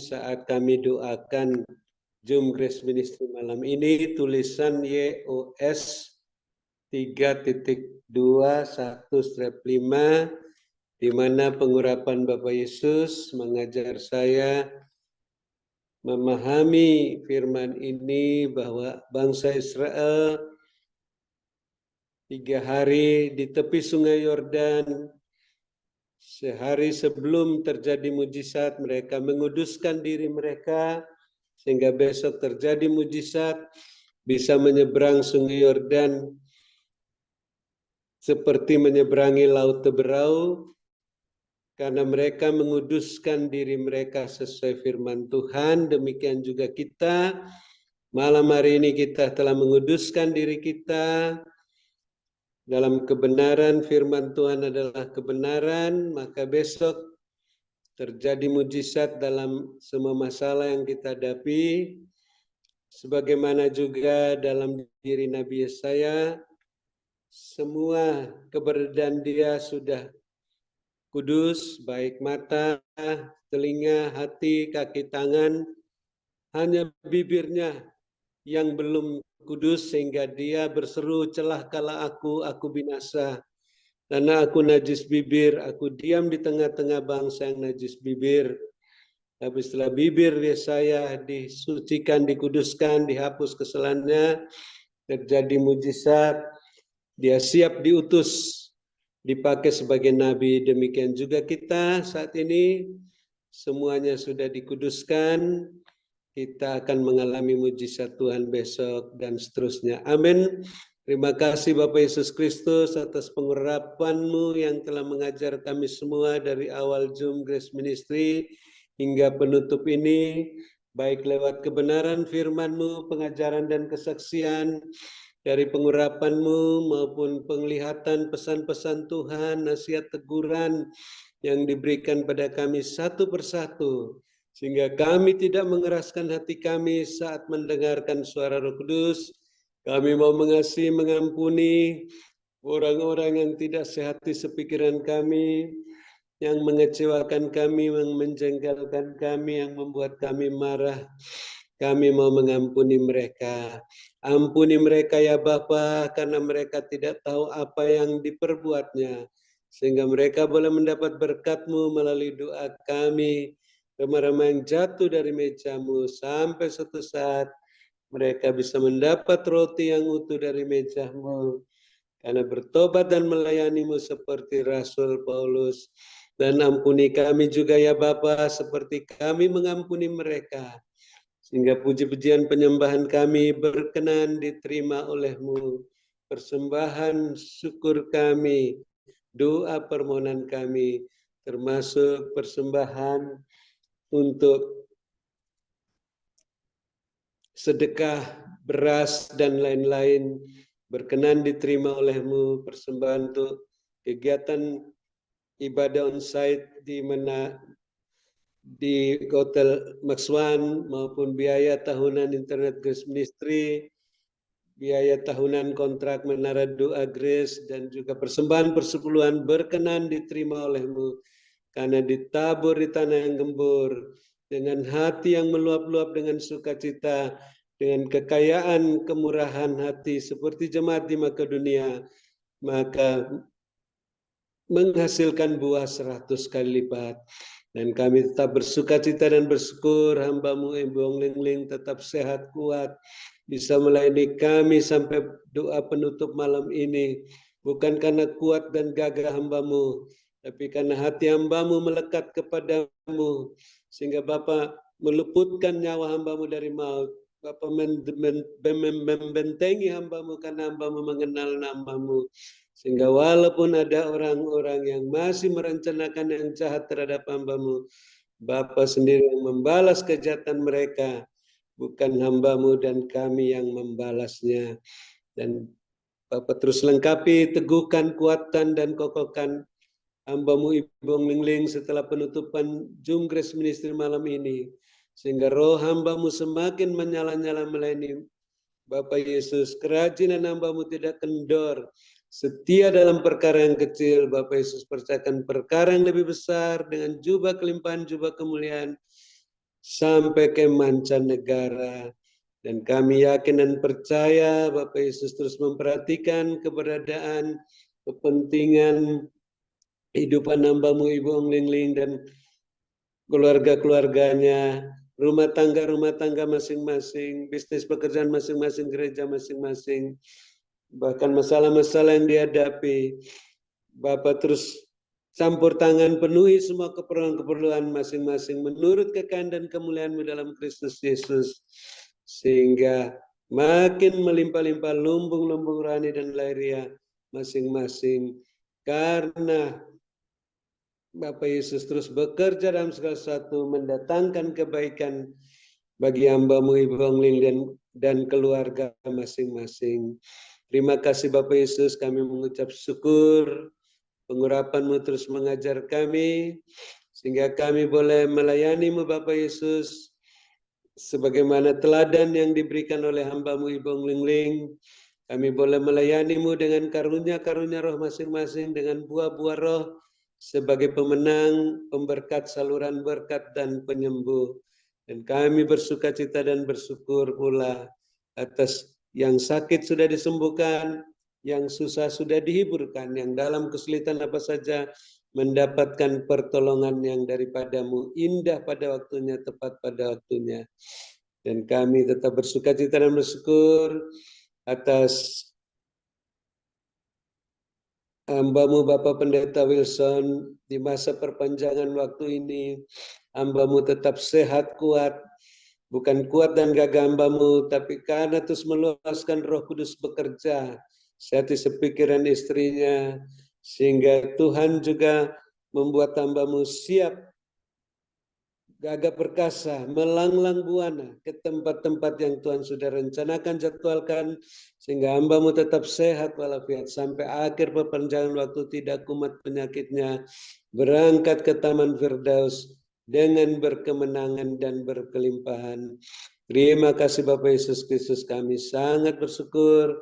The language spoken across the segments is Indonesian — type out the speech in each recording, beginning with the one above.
saat kami doakan Zoom Grace Ministry malam ini, tulisan YOS 3.21/5, di mana pengurapan Bapak Yesus mengajar saya memahami firman ini bahwa bangsa Israel 3 hari di tepi sungai Yordan, sehari sebelum terjadi mujizat mereka menguduskan diri mereka, sehingga besok terjadi mujizat bisa menyeberang sungai Yordan seperti menyeberangi laut Teberau, karena mereka menguduskan diri mereka sesuai firman Tuhan. Demikian juga kita, malam hari ini kita telah menguduskan diri kita dalam kebenaran. Firman Tuhan adalah kebenaran, maka besok terjadi mujizat dalam semua masalah yang kita hadapi. Sebagaimana juga dalam diri Nabi Yesaya, semua keberadaan dia sudah kudus, baik mata, telinga, hati, kaki, tangan. Hanya bibirnya yang belum kudus, sehingga dia berseru, celakalah aku binasa. Karena aku najis bibir, aku diam di tengah-tengah bangsa yang najis bibir. Tapi setelah bibir Yesaya disucikan, dikuduskan, dihapus kesalahannya, terjadi mujizat, dia siap diutus, dipakai sebagai nabi. Demikian juga kita saat ini, semuanya sudah dikuduskan, kita akan mengalami mujizat Tuhan besok dan seterusnya. Amin. Terima kasih Bapak Yesus Kristus atas pengurapan-Mu yang telah mengajar kami semua dari awal Zoom Grace Ministry hingga penutup ini, baik lewat kebenaran firman-Mu, pengajaran dan kesaksian, dari pengurapan-Mu maupun penglihatan pesan-pesan Tuhan, nasihat teguran yang diberikan pada kami satu persatu, sehingga kami tidak mengeraskan hati kami saat mendengarkan suara Roh Kudus. Kami mau mengasihi, mengampuni orang-orang yang tidak sehati sepikiran kami, yang mengecewakan kami, yang menjengkelkan kami, yang membuat kami marah. Kami mau mengampuni mereka. Ampuni mereka ya Bapa, karena mereka tidak tahu apa yang diperbuatnya, sehingga mereka boleh mendapat berkat-Mu melalui doa kami, remah-remah yang jatuh dari meja-Mu, sampai suatu saat mereka bisa mendapat roti yang utuh dari meja-Mu, karena bertobat dan melayani-Mu seperti Rasul Paulus. Dan ampuni kami juga ya Bapa, seperti kami mengampuni mereka, sehingga puji-pujian penyembahan kami berkenan diterima oleh-Mu. Persembahan syukur kami, doa permohonan kami, termasuk persembahan untuk sedekah, beras, dan lain-lain, berkenan diterima oleh-Mu. Persembahan untuk kegiatan ibadah onsite di Hotel Maxwan, maupun biaya tahunan Internet Grace Ministry, biaya tahunan kontrak Menara Doa Grace, dan juga persembahan persepuluhan berkenan diterima oleh-Mu, karena ditabur di tanah yang gembur, dengan hati yang meluap-luap dengan sukacita, dengan kekayaan kemurahan hati seperti jemaat di Makedonia, maka menghasilkan buah 100 kali lipat. Dan kami tetap bersukacita dan bersyukur hamba-Mu Embong Lingling tetap sehat, kuat, bisa melayani kami sampai doa penutup malam ini. Bukan karena kuat dan gagah hamba-Mu, tapi karena hati hamba-Mu melekat kepadamu, sehingga Bapa meluputkan nyawa hamba-Mu dari maut. Bapa membentengi hamba-Mu karena hamba-Mu mengenal nama-Mu. Sehingga walaupun ada orang-orang yang masih merencanakan yang jahat terhadap hamba-Mu, Bapa sendiri yang membalas kejahatan mereka, bukan hamba-Mu dan kami yang membalasnya. Dan Bapa terus lengkapi, teguhkan, kuatkan, dan kokohkan hamba-Mu Ibu Lingling setelah penutupan Zoom Grace Ministry malam ini, sehingga roh hamba-Mu semakin menyala-nyala melayani Bapak Yesus. Kerajinan hamba-Mu tidak kendor, setia dalam perkara yang kecil. Bapak Yesus percayakan perkara yang lebih besar dengan jubah kelimpahan, jubah kemuliaan, sampai ke mancanegara. Dan kami yakin dan percaya Bapak Yesus terus memperhatikan keberadaan, kepentingan kehidupan hamba-Mu Ibu Ong Ling Ling dan keluarga-keluarganya, rumah tangga masing-masing, bisnis pekerjaan masing-masing, gereja masing-masing, bahkan masalah-masalah yang dihadapi. Bapak terus campur tangan, penuhi semua keperluan-keperluan masing-masing menurut kekayaan dan kemuliaan-Mu dalam Kristus Yesus, sehingga makin melimpah-limpah lumbung-lumbung rohani dan lahiriah masing-masing, karena Bapak Yesus terus bekerja dalam segala sesuatu, mendatangkan kebaikan bagi hamba-Mu Ibu Ong Ling dan keluarga masing-masing. Terima kasih Bapak Yesus, kami mengucap syukur, pengurapan-Mu terus mengajar kami, sehingga kami boleh melayani-Mu Bapak Yesus, sebagaimana teladan yang diberikan oleh hamba-Mu Ibu Ong Ling. Kami boleh melayani-Mu dengan karunia-karunia roh masing-masing, dengan buah-buah roh, sebagai pemenang, pemberkat, saluran berkat, dan penyembuh. Dan kami bersuka cita dan bersyukur pula atas yang sakit sudah disembuhkan, yang susah sudah dihiburkan, yang dalam kesulitan apa saja mendapatkan pertolongan yang daripada-Mu, indah pada waktunya, tepat pada waktunya. Dan kami tetap bersuka cita dan bersyukur atas hamba-Mu Bapak Pendeta Wilson di masa perpanjangan waktu ini. Hamba-Mu tetap sehat, kuat, bukan kuat dan gagah hamba-Mu, tapi karena terus meluaskan Roh Kudus bekerja, sehati sepikiran istrinya, sehingga Tuhan juga membuat hamba-Mu siap, gagah perkasa, melanglang buana ke tempat-tempat yang Tuhan sudah rencanakan, jadwalkan, sehingga hamba-Mu tetap sehat walafiat sampai akhir perpanjangan waktu, tidak kumat penyakitnya, berangkat ke Taman Firdaus dengan berkemenangan dan berkelimpahan. Terima kasih Bapak Yesus Kristus, kami sangat bersyukur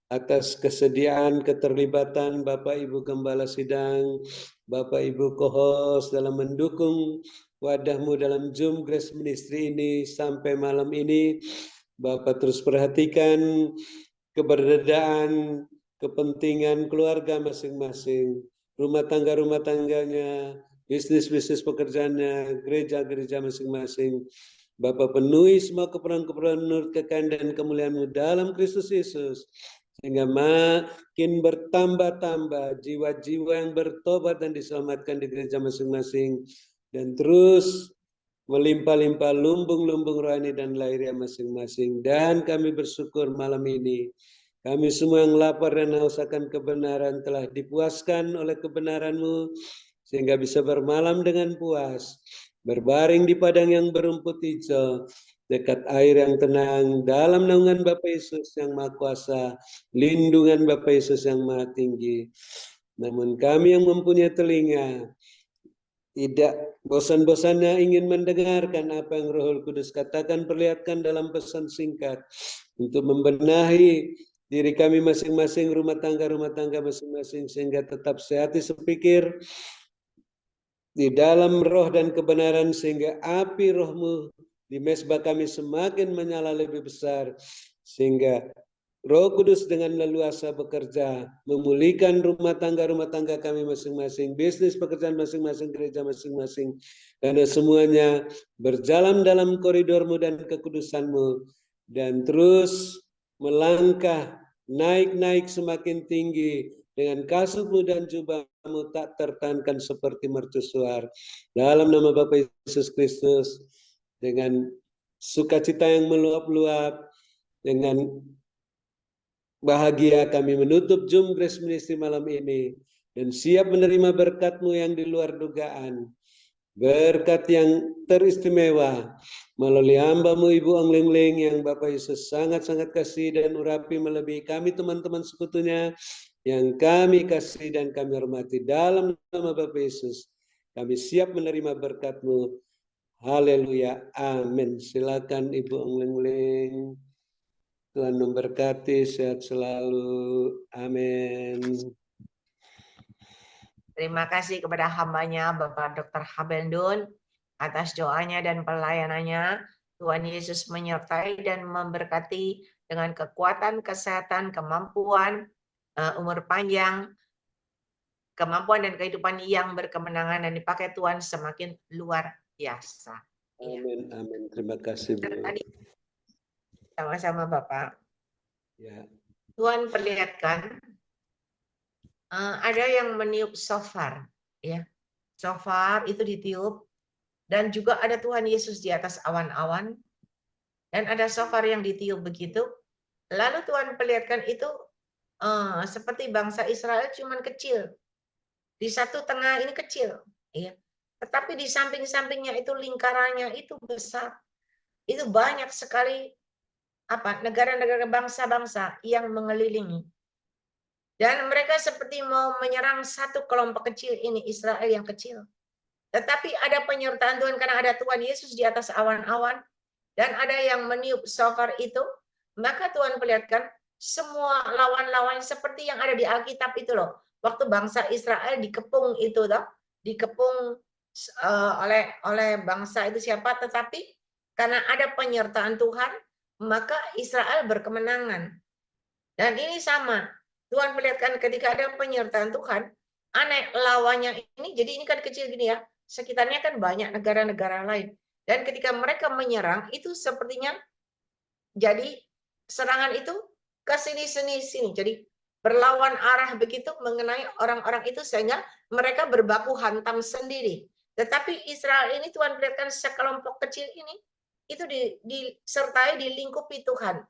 atas kesediaan, keterlibatan Bapak Ibu Gembala Sidang, Bapak Ibu Kohos dalam mendukung wadah-Mu dalam Zoom Grace Ministry ini sampai malam ini. Bapak terus perhatikan keberadaan, kepentingan keluarga masing-masing, rumah tangganya, bisnis pekerjaannya, gereja-gereja masing-masing. Bapak penuhi semua keperluan-keperluan menurut kekayaan dan kemuliaan-Mu dalam Kristus Yesus, sehingga makin bertambah-tambah jiwa-jiwa yang bertobat dan diselamatkan di gereja masing-masing, dan terus melimpah-limpah lumbung-lumbung rohani dan lahiriah masing-masing. Dan kami bersyukur malam ini, kami semua yang lapar dan haus akan kebenaran telah dipuaskan oleh kebenaran-Mu, sehingga bisa bermalam dengan puas, berbaring di padang yang berumput hijau, dekat air yang tenang, dalam naungan Bapa Yesus yang Maha Kuasa, lindungan Bapa Yesus yang Maha Tinggi. Namun kami yang mempunyai telinga, tidak bosan-bosannya ingin mendengarkan apa yang Roh Kudus katakan, perlihatkan dalam pesan singkat, untuk membenahi diri kami masing-masing, rumah tangga masing-masing, sehingga tetap sehati sepikir di dalam roh dan kebenaran, sehingga api Roh-Mu di mezbah kami semakin menyala lebih besar, sehingga Roh Kudus dengan leluasa bekerja, memulihkan rumah tangga kami masing-masing, bisnis pekerjaan masing-masing, gereja masing-masing, karena semuanya berjalan dalam koridor-Mu dan kekudusan-Mu, dan terus melangkah naik semakin tinggi dengan kasut-Mu dan jubah-Mu tak tertahankan seperti mercusuar. Dalam nama Bapa Yesus Kristus, dengan sukacita yang meluap-luap, dengan bahagia kami menutup Zoom Grace Ministry malam ini, dan siap menerima berkat-Mu yang di luar dugaan, berkat yang teristimewa melalui hamba-Mu Ibu Ong Ling Ling yang Bapak Yesus sangat-sangat kasih dan urapi melebihi kami teman-teman sekutunya yang kami kasih dan kami hormati. Dalam nama Bapak Yesus kami siap menerima berkat-Mu. Haleluya, amin. Silakan Ibu Ong Ling Ling. Tuhan memberkati, sehat selalu. Amin. Terima kasih kepada hambanya Bapak Dr. Habendun Atas doanya dan pelayanannya, Tuhan Yesus menyertai dan memberkati dengan kekuatan, kesehatan, kemampuan, umur panjang, kemampuan dan kehidupan yang berkemenangan dan dipakai Tuhan semakin luar biasa. Amin, amin. Terima kasih, Bu. Tadi sama-sama Bapak. Ya. Tuhan perlihatkan ada yang meniup shofar, ya. Shofar itu ditiup dan juga ada Tuhan Yesus di atas awan-awan dan ada shofar yang ditiup begitu. Lalu Tuhan perlihatkan itu seperti bangsa Israel cuman kecil. Di satu tengah ini kecil, ya. Tetapi di samping-sampingnya itu lingkarannya itu besar. Itu banyak sekali negara-negara bangsa-bangsa yang mengelilingi. Dan mereka seperti mau menyerang satu kelompok kecil ini, Israel yang kecil. Tetapi ada penyertaan Tuhan karena ada Tuhan Yesus di atas awan-awan dan ada yang meniup shofar itu, maka Tuhan perlihatkan semua lawan-lawan seperti yang ada di Alkitab itu loh. Waktu bangsa Israel dikepung itu loh, dikepung oleh bangsa itu siapa, tetapi karena ada penyertaan Tuhan, maka Israel berkemenangan. Dan ini sama, Tuhan perlihatkan ketika ada penyertaan Tuhan, aneh lawannya ini, jadi ini kan kecil gini ya, sekitarnya kan banyak negara-negara lain. Dan ketika mereka menyerang, itu sepertinya jadi serangan itu ke sini. Jadi berlawan arah begitu mengenai orang-orang itu sehingga mereka berbaku hantam sendiri. Tetapi Israel ini Tuhan perlihatkan sekelompok kecil ini, itu disertai dilingkupi Tuhan.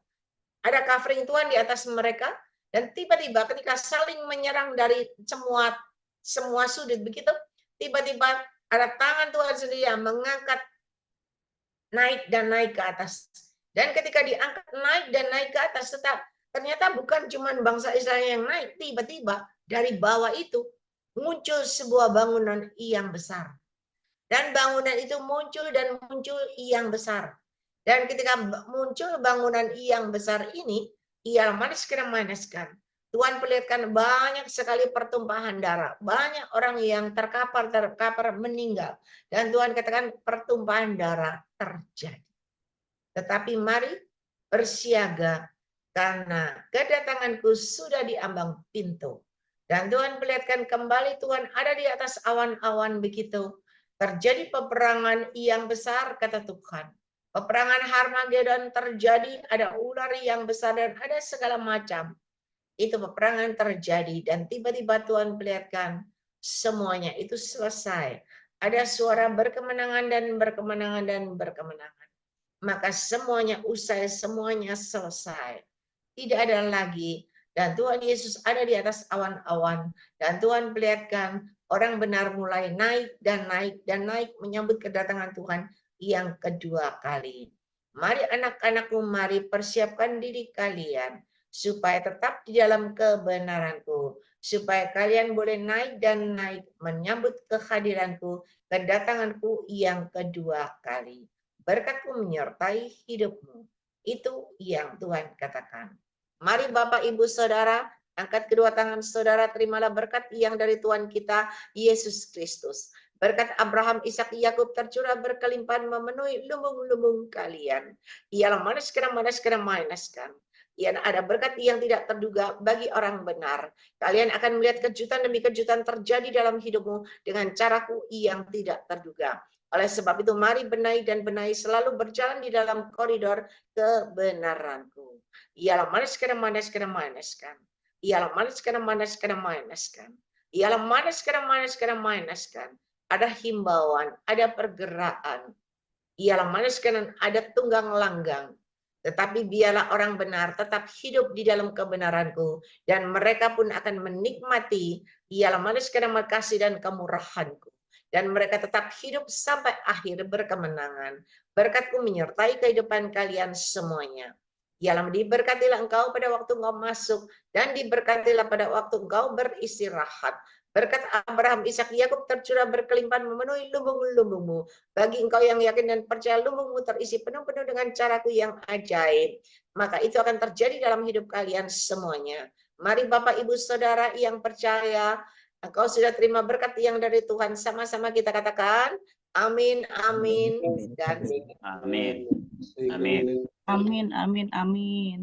Ada covering Tuhan di atas mereka, dan tiba-tiba ketika saling menyerang dari semua sudut begitu, tiba-tiba ada tangan Tuhan sendiri yang mengangkat naik dan naik ke atas. Dan ketika diangkat naik dan naik ke atas, ternyata bukan cuma bangsa Israel yang naik, tiba-tiba dari bawah itu muncul sebuah bangunan yang besar. Dan bangunan itu muncul dan muncul yang besar. Dan ketika muncul bangunan yang besar ini, ia maniskan. Tuhan perlihatkan banyak sekali pertumpahan darah. Banyak orang yang terkapar meninggal. Dan Tuhan katakan pertumpahan darah terjadi. Tetapi mari bersiaga karena kedatanganku sudah di ambang pintu. Dan Tuhan perlihatkan kembali Tuhan ada di atas awan-awan begitu. Terjadi peperangan yang besar, kata Tuhan. Peperangan Harmagedon terjadi, ada ular yang besar dan ada segala macam. Itu peperangan terjadi dan tiba-tiba Tuhan perlihatkan semuanya itu selesai. Ada suara berkemenangan dan berkemenangan dan berkemenangan. Maka semuanya usai, semuanya selesai. Tidak ada lagi. Dan Tuhan Yesus ada di atas awan-awan. Dan Tuhan perlihatkan orang benar mulai naik dan naik dan naik menyambut kedatangan Tuhan yang kedua kali. Mari anak-anakku, mari persiapkan diri kalian supaya tetap di dalam kebenaranku, supaya kalian boleh naik dan naik menyambut kehadiranku, kedatanganku yang kedua kali. Berkatku menyertai hidupmu. Itu yang Tuhan katakan. Mari Bapak, Ibu, Saudara, angkat kedua tangan saudara, terimalah berkat yang dari Tuhan kita, Yesus Kristus. Berkat Abraham, Ishak, Yakub tercurah berkelimpahan memenuhi lumbung-lumbung kalian. Ialah manaskan. Ia ada berkat yang tidak terduga bagi orang benar. Kalian akan melihat kejutan demi kejutan terjadi dalam hidupmu dengan caraku yang tidak terduga. Oleh sebab itu mari benahi dan benahi selalu berjalan di dalam koridor kebenaranku. Ialah manaskan. Ialah manaskan. Ialah manaskan. Ada himbauan, ada pergerakan. Ialah manaskan, ada tunggang langgang. Tetapi biarlah orang benar tetap hidup di dalam kebenaranku. Dan mereka pun akan menikmati ialah manaskan kasih dan kemurahanku. Dan mereka tetap hidup sampai akhir berkemenangan. Berkatku menyertai kehidupan kalian semuanya. Ialah diberkatilah engkau pada waktu engkau masuk. Dan diberkatilah pada waktu engkau beristirahat. Berkat Abraham, Ishak, Yakub tercurah berkelimpahan memenuhi lumbung-lumbungmu. Bagi engkau yang yakin dan percaya lumbungmu terisi penuh-penuh dengan caraku yang ajaib. Maka itu akan terjadi dalam hidup kalian semuanya. Mari Bapak, Ibu, Saudara yang percaya, engkau sudah terima berkat yang dari Tuhan. Sama-sama kita katakan, Amin, amin, dan Amin. Sehingga Amin. mendengar Amin, amin, amin.